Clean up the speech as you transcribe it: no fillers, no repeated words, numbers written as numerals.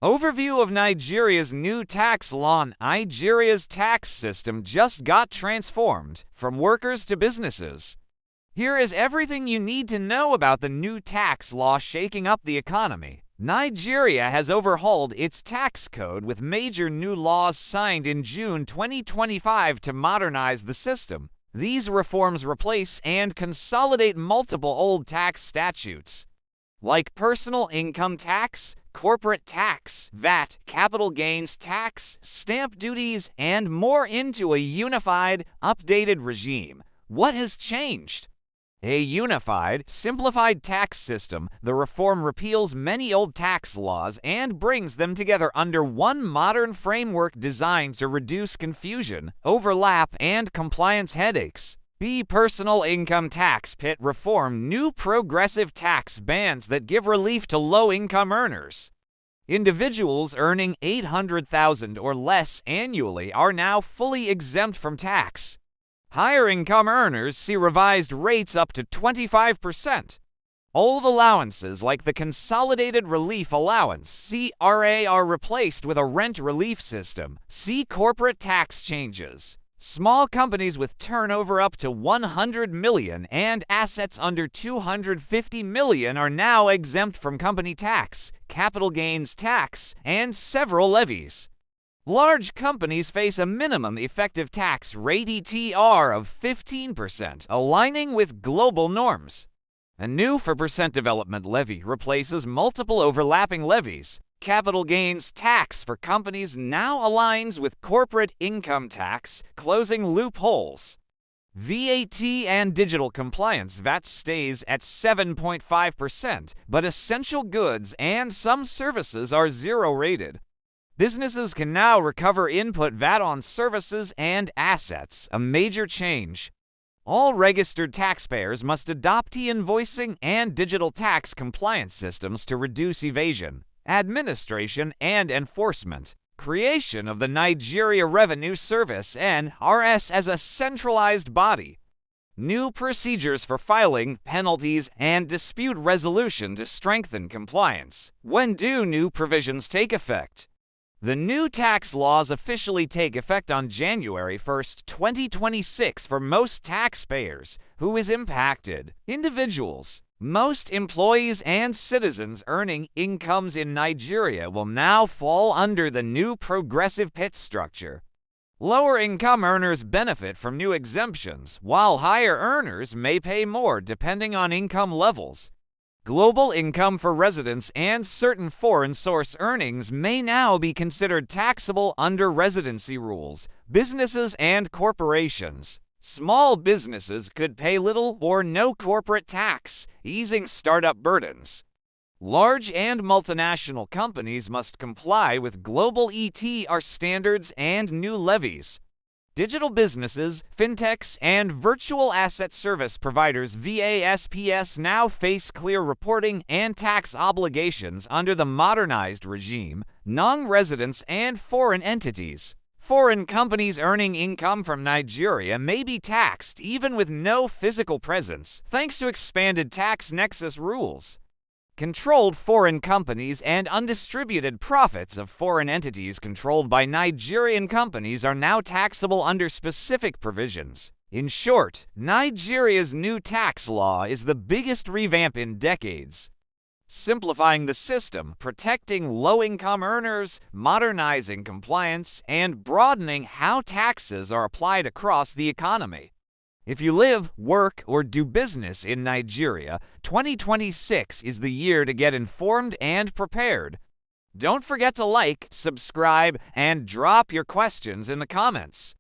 Overview of Nigeria's new tax law. Nigeria's tax system just got transformed from workers to businesses. Here is everything you need to know about the new tax law shaking up the economy. Nigeria has overhauled its tax code with major new laws signed in June 2025 to modernize the system. These reforms replace and consolidate multiple old tax statutes, like personal income tax, corporate tax, VAT, capital gains tax, stamp duties, and more into a unified, updated regime. What has changed? A unified, simplified tax system. The reform repeals many old tax laws and brings them together under one modern framework designed to reduce confusion, overlap, and compliance headaches. B. Personal income tax pit reform. New progressive tax bands that give relief to low-income earners. Individuals earning $800,000 or less annually are now fully exempt from tax. Higher income earners see revised rates up to 25%. Old allowances like the Consolidated Relief Allowance (CRA) are replaced with a rent relief system. See corporate tax changes. Small companies with turnover up to 100 million and assets under 250 million are now exempt from company tax, capital gains tax, and several levies. Large companies face a minimum effective tax rate (ETR) of 15%, aligning with global norms. A new 4% development levy replaces multiple overlapping levies. Capital gains tax for companies now aligns with corporate income tax, closing loopholes. VAT and digital compliance. VAT stays at 7.5%, but essential goods and some services are zero-rated. Businesses can now recover input VAT on services and assets, a major change. All registered taxpayers must adopt e-invoicing and digital tax compliance systems to reduce evasion, administration, and enforcement. Creation of the Nigeria Revenue Service (NRS) as a centralized body. New procedures for filing, penalties, and dispute resolution to strengthen compliance. When do new provisions take effect? The new tax laws officially take effect on January 1, 2026 for most taxpayers. Who is impacted? Individuals. Most employees and citizens earning incomes in Nigeria will now fall under the new progressive PIT structure. Lower-income earners benefit from new exemptions, while higher earners may pay more depending on income levels. Global income for residents and certain foreign source earnings may now be considered taxable under residency rules. Businesses and corporations. Small businesses could pay little or no corporate tax, easing startup burdens. Large and multinational companies must comply with global ETR standards and new levies. Digital businesses, fintechs, and virtual asset service providers (VASPs) now face clear reporting and tax obligations under the modernized regime. Non-residents and foreign entities. Foreign companies earning income from Nigeria may be taxed even with no physical presence, thanks to expanded tax nexus rules. Controlled foreign companies and undistributed profits of foreign entities controlled by Nigerian companies are now taxable under specific provisions. In short, Nigeria's new tax law is the biggest revamp in decades, simplifying the system, protecting low-income earners, modernizing compliance, and broadening how taxes are applied across the economy. If you live, work, or do business in Nigeria, 2026 is the year to get informed and prepared. Don't forget to like, subscribe, and drop your questions in the comments.